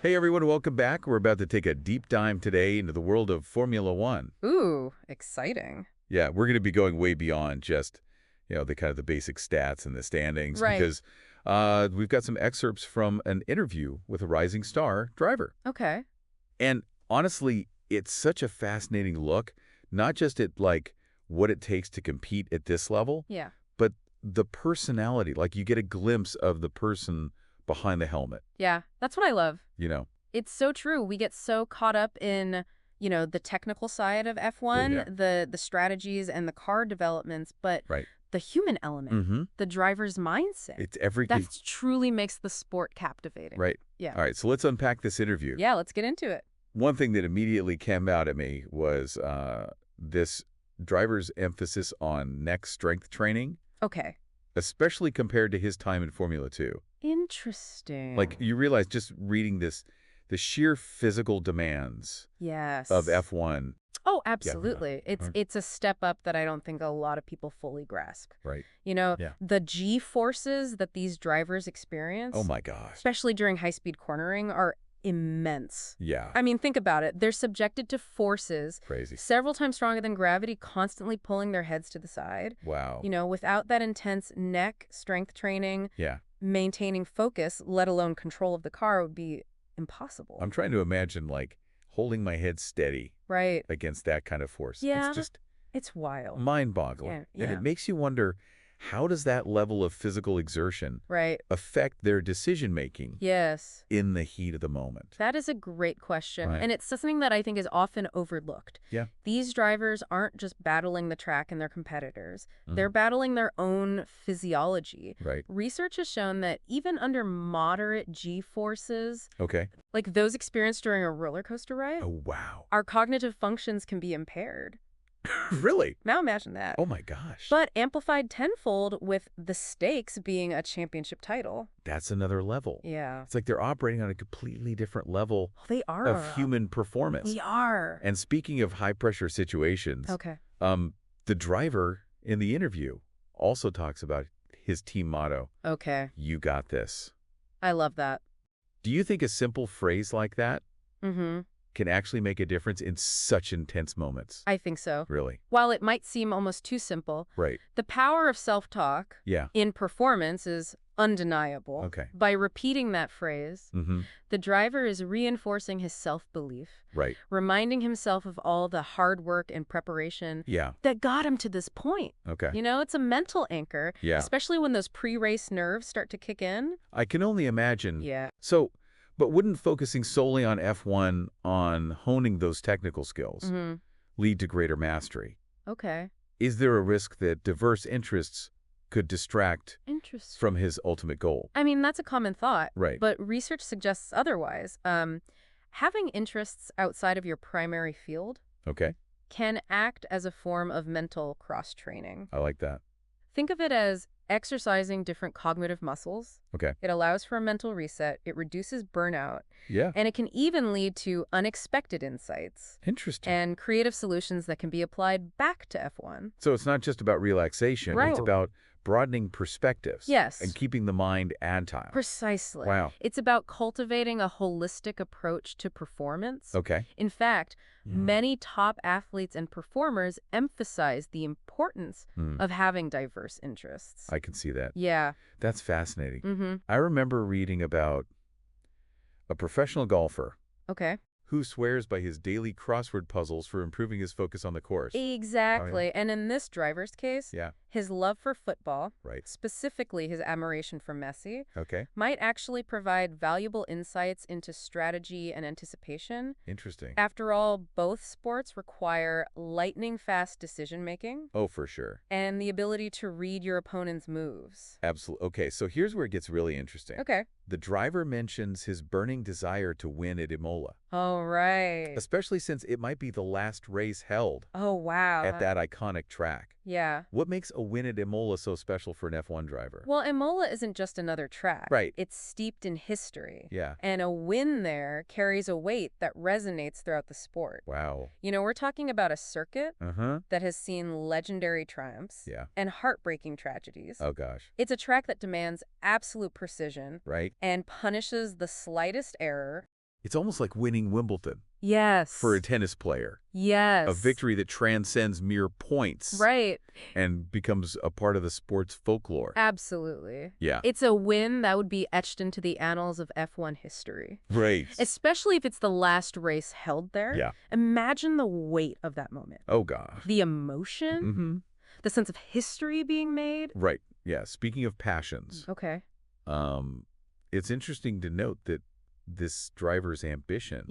Hey everyone, welcome back. We're about to take a deep dive today into the world of Formula One. Ooh, exciting. Yeah, we're going to be going way beyond just, the kind of the basic stats and the standings Right. because we've got some excerpts from an interview with a rising star driver. Okay. And honestly, it's such a fascinating look, not just at like what it takes to compete at this level, Yeah. but the personality. Like you get a glimpse of the person behind the helmet, Yeah. That's what I love. you know. It's so true. We get so caught up in, the technical side of F1, Yeah. the strategies and the car developments, but Right. the human element, Mm-hmm. the driver's mindset, It's every that truly makes the sport captivating. Right. Yeah. All right, so let's unpack this interview. Yeah, let's get into it. One thing that immediately came out at me was this driver's emphasis on neck strength training, Okay. especially compared to his time in Formula 2. Interesting. Like, you realize just reading this, the sheer physical demands Yes. of F1. Oh, Yeah. absolutely. It's a step up that I don't think a lot of people fully grasp. Right. Yeah. The G forces that these drivers experience, Oh, my gosh. especially during high-speed cornering, are immense. Yeah. I mean, think about it. They're subjected to forces Crazy. several times stronger than gravity, constantly pulling their heads to the side. Wow. Without that intense neck strength training, Yeah. maintaining focus, let alone control of the car, would be impossible. I'm trying to imagine, like, holding my head steady Right. against that kind of force. Yeah. It's just It's wild. mind-boggling. Yeah. And Yeah. it makes you wonder, how does that level of physical exertion Right. affect their decision-making Yes. in the heat of the moment? That is a great question, Right. and it's something that I think is often overlooked. Yeah. These drivers aren't just battling the track and their competitors. Mhm. They're battling their own physiology. Right. Research has shown that even under moderate G-forces, Okay. like those experienced during a roller coaster ride, Oh, wow. our cognitive functions can be impaired. Really? Now imagine that. Oh, my gosh. But amplified tenfold with the stakes being a championship title. That's another level. Yeah. It's like they're operating on a completely different level They are. of human performance. They are. And speaking of high-pressure situations, Okay. the driver in the interview also talks about his team motto, Okay. "You got this." I love that. Do you think a simple phrase like that Mm-hmm. can actually make a difference in such intense moments? I think so. Really? While it might seem almost too simple, Right. the power of self-talk Yeah. in performance is undeniable. Okay. By repeating that phrase, Mm-hmm. the driver is reinforcing his self-belief, Right. reminding himself of all the hard work and preparation Yeah. that got him to this point. Okay. It's a mental anchor, Yeah. especially when those pre-race nerves start to kick in. I can only imagine. Yeah. So, but wouldn't focusing solely on F1 on honing those technical skills Mm-hmm. lead to greater mastery? Okay. Is there a risk that diverse interests could distract Interesting. from his ultimate goal? I mean, that's a common thought. Right. But research suggests otherwise. Having interests outside of your primary field Okay. can act as a form of mental cross-training. I like that. Think of it as exercising different cognitive muscles. Okay. It allows for a mental reset, it reduces burnout, Yeah. and it can even lead to unexpected insights Interesting. and creative solutions that can be applied back to F1. So it's not just about relaxation. Right. It's about broadening perspectives. Yes. And keeping the mind agile. Precisely. Wow. It's about cultivating a holistic approach to performance. Okay. In fact, many top athletes and performers emphasize the importance of having diverse interests. I can see that. Yeah. That's fascinating. Mm-hmm. I remember reading about a professional golfer Okay. who swears by his daily crossword puzzles for improving his focus on the course. Exactly. And in this driver's case, Yeah. his love for football, Right. specifically his admiration for Messi, Okay. might actually provide valuable insights into strategy and anticipation. Interesting. After all, both sports require lightning-fast decision-making Oh, for sure. and the ability to read your opponent's moves. Absolutely. Okay, so here's where it gets really interesting. Okay. The driver mentions his burning desire to win at Imola, Oh, right. especially since it might be the last race held Oh, wow. at that iconic track. Yeah. What makes a win at Imola so special for an F1 driver? Well, Imola isn't just another track. Right. It's steeped in history. Yeah. And a win there carries a weight that resonates throughout the sport. Wow. We're talking about a circuit Uh-huh. that has seen legendary triumphs Yeah. and heartbreaking tragedies. Oh, gosh. It's a track that demands absolute precision Right? and punishes the slightest error It's almost like winning Wimbledon Yes. for a tennis player. Yes. A victory that transcends mere points. Right. And becomes a part of the sport's folklore. Absolutely. Yeah. It's a win that would be etched into the annals of F1 history. Right. Especially if it's the last race held there. Yeah. Imagine the weight of that moment. Oh, gosh. The emotion. Mm-hmm. The sense of history being made. Right. Yeah. Speaking of passions. Okay. It's interesting to note that this driver's ambition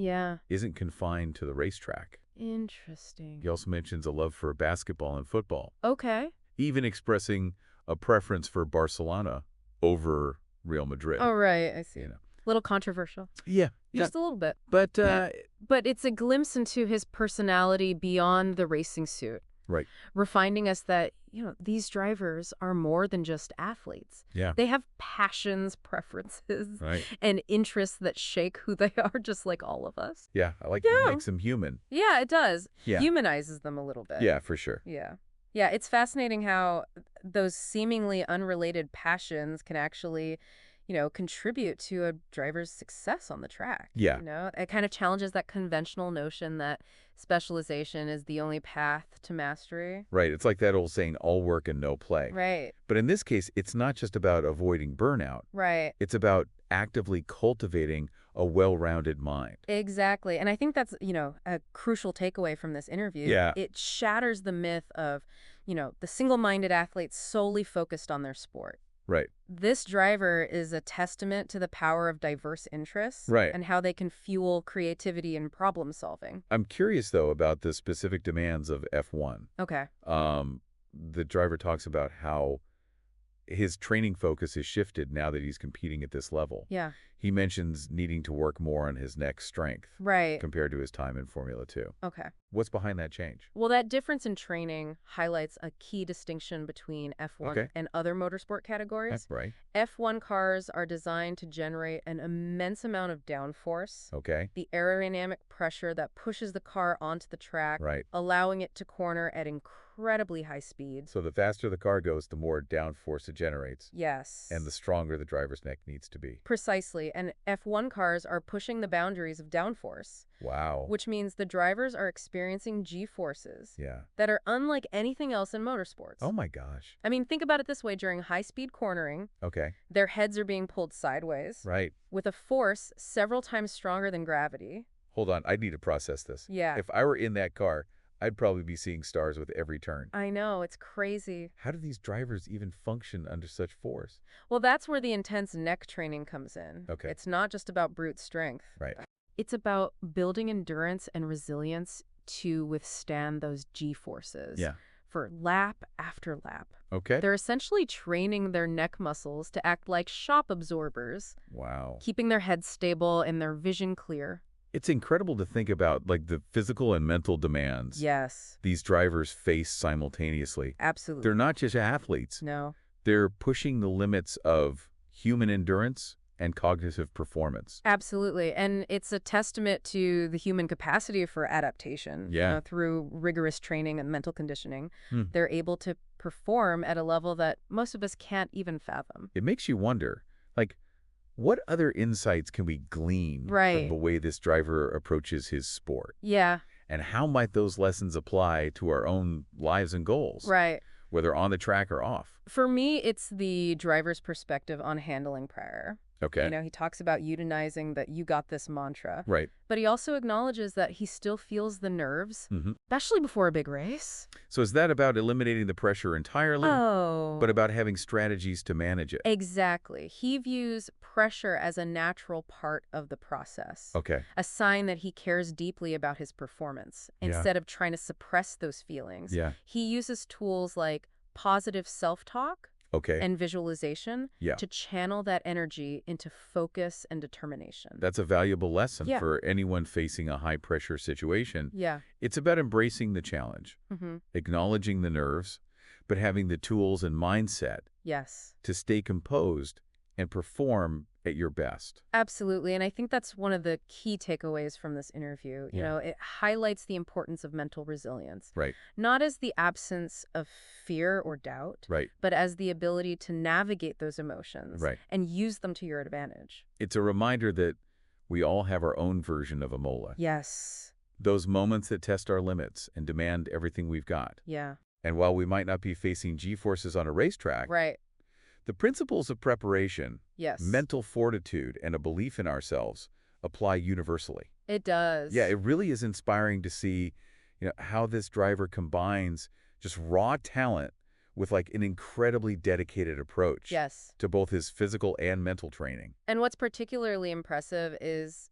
isn't confined to the racetrack. Interesting. He also mentions a love for basketball and football. Okay. Even expressing a preference for Barcelona over Real Madrid. Oh, right. I see. You know. Little controversial. Yeah. Just a little bit. But but it's a glimpse into his personality beyond the racing suit. Right. Reminding us that, these drivers are more than just athletes. Yeah. They have passions, preferences, right. and interests that shake who they are, just like all of us. Yeah. I like it makes them human. Yeah, it does. Yeah. Humanizes them a little bit. Yeah, for sure. Yeah. Yeah, it's fascinating how those seemingly unrelated passions can actually, contribute to a driver's success on the track. Yeah. It kind of challenges that conventional notion that specialization is the only path to mastery. Right. It's like that old saying, all work and no play. Right. But in this case, it's not just about avoiding burnout. Right. It's about actively cultivating a well-rounded mind. Exactly. And I think that's, a crucial takeaway from this interview. Yeah. It shatters the myth of, the single-minded athlete solely focused on their sport. Right. This driver is a testament to the power of diverse interests and how they can fuel creativity and problem solving. I'm curious, though, about the specific demands of F1. Okay. The driver talks about how his training focus is shifted now that he's competing at this level. Yeah. He mentions needing to work more on his neck strength compared to his time in Formula 2. Okay. What's behind that change? Well, that difference in training highlights a key distinction between F1 and other motorsport categories. Right. F1 cars are designed to generate an immense amount of downforce. Okay. The aerodynamic pressure that pushes the car onto the track, allowing it to corner at incredibly high speed. So the faster the car goes, the more downforce it generates. Yes. And the stronger the driver's neck needs to be. Precisely. And F1 cars are pushing the boundaries of downforce. Wow. Which means the drivers are experiencing G-forces that are unlike anything else in motorsports. Oh my gosh. I mean, think about it this way. During high-speed cornering, their heads are being pulled sideways with a force several times stronger than gravity. Hold on. I need to process this. Yeah. If I were in that car, I'd probably be seeing stars with every turn. I know. It's crazy. How do these drivers even function under such force? Well, that's where the intense neck training comes in. Okay. It's not just about brute strength. Right. It's about building endurance and resilience to withstand those G-forces. Yeah. For lap after lap. Okay. They're essentially training their neck muscles to act like shock absorbers. Wow. Keeping their heads stable and their vision clear. It's incredible to think about, like, the physical and mental demands these drivers face simultaneously. Absolutely. They're not just athletes. No. They're pushing the limits of human endurance and cognitive performance. Absolutely. And it's a testament to the human capacity for adaptation. Through rigorous training and mental conditioning. They're able to perform at a level that most of us can't even fathom. It makes you wonder, like, what other insights can we glean from the way this driver approaches his sport? Yeah. And how might those lessons apply to our own lives and goals? Right. Whether on the track or off. For me, it's the driver's perspective on handling prayer. Okay. He talks about unionizing that you got this mantra. Right. But he also acknowledges that he still feels the nerves, especially before a big race. So is that about eliminating the pressure entirely? Oh. But about having strategies to manage it? Exactly. He views pressure as a natural part of the process. Okay. A sign that he cares deeply about his performance. Instead of trying to suppress those feelings. Yeah. He uses tools like positive self-talk. And visualization to channel that energy into focus and determination. That's a valuable lesson for anyone facing a high-pressure situation. Yeah. It's about embracing the challenge, acknowledging the nerves, but having the tools and mindset to stay composed and perform at your best. Absolutely. And I think that's one of the key takeaways from this interview. It highlights the importance of mental resilience. Right. Not as the absence of fear or doubt, but as the ability to navigate those emotions and use them to your advantage. It's a reminder that We all have our own version of a mola. Yes. Those moments that test our limits and demand everything we've got. Yeah. And while we might not be facing G-forces on a racetrack, right. The principles of preparation, yes. mental fortitude, and a belief in ourselves apply universally. It does. Yeah, it really is inspiring to see, how this driver combines just raw talent with like an incredibly dedicated approach yes. to both his physical and mental training. And what's particularly impressive is,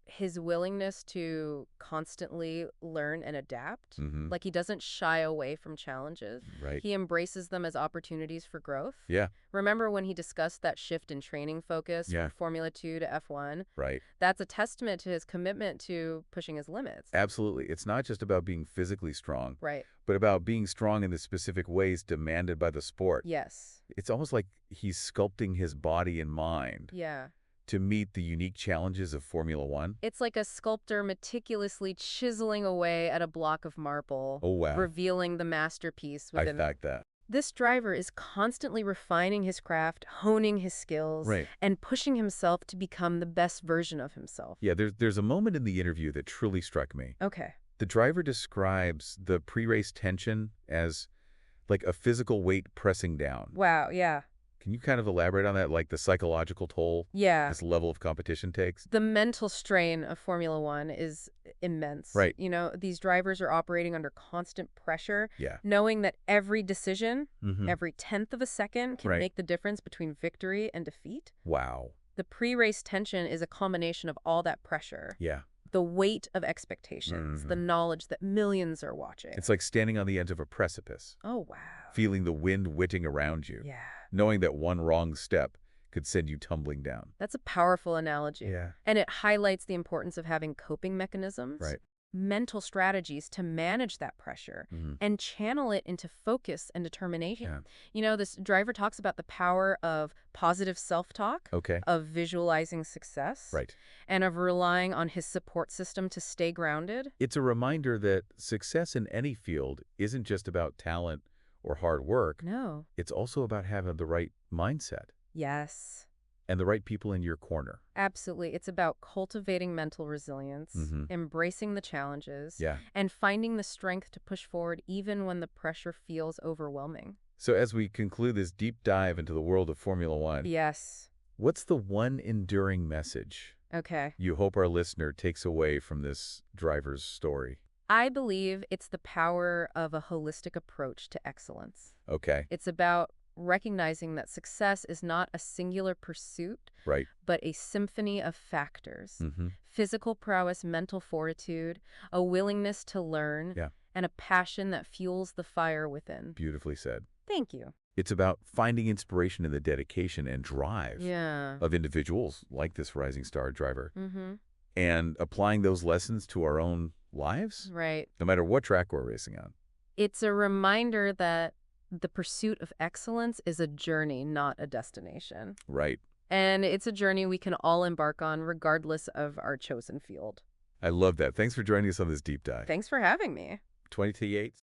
his willingness to constantly learn and adapt. Like, he doesn't shy away from challenges. Right. He embraces them as opportunities for growth. Yeah. Remember when he discussed that shift in training focus from Formula 2 to F1? Right. That's a testament to his commitment to pushing his limits. Absolutely. It's not just about being physically strong, right. but about being strong in the specific ways demanded by the sport. Yes. It's almost like he's sculpting his body and mind. Yeah. To meet the unique challenges of Formula One? It's like a sculptor meticulously chiseling away at a block of marble. Oh, wow. Revealing the masterpiece within. I fact that. This driver is constantly refining his craft, honing his skills, and pushing himself to become the best version of himself. Yeah, there's a moment in the interview that truly struck me. Okay. The driver describes the pre-race tension as like a physical weight pressing down. Wow, yeah. Can you kind of elaborate on that, like the psychological toll this level of competition takes? The mental strain of Formula One is immense. Right. These drivers are operating under constant pressure, Yeah. knowing that every decision, every tenth of a second can make the difference between victory and defeat. Wow. The pre-race tension is a combination of all that pressure. Yeah. The weight of expectations, the knowledge that millions are watching. It's like standing on the edge of a precipice. Oh, wow. Feeling the wind whipping around you. Yeah. Knowing that one wrong step could send you tumbling down. That's a powerful analogy. Yeah. And it highlights the importance of having coping mechanisms, mental strategies to manage that pressure, and channel it into focus and determination. Yeah. This driver talks about the power of positive self-talk, of visualizing success, and of relying on his support system to stay grounded. It's a reminder that success in any field isn't just about talent or hard work. No. It's also about having the right mindset. Yes. And the right people in your corner. Absolutely. It's about cultivating mental resilience, embracing the challenges, and finding the strength to push forward even when the pressure feels overwhelming. So as we conclude this deep dive into the world of Formula One, what's the one enduring message you hope our listener takes away from this driver's story? I believe it's the power of a holistic approach to excellence. It's about recognizing that success is not a singular pursuit, but a symphony of factors. Physical prowess, mental fortitude, a willingness to learn, and a passion that fuels the fire within. Beautifully said. Thank you. It's about finding inspiration in the dedication and drive of individuals like this rising star driver and applying those lessons to our own lives, no matter what track we're racing on. It's a reminder that the pursuit of excellence is a journey, not a destination. Right. And it's a journey we can all embark on regardless of our chosen field. I love that. Thanks for joining us on this deep dive. Thanks for having me. 28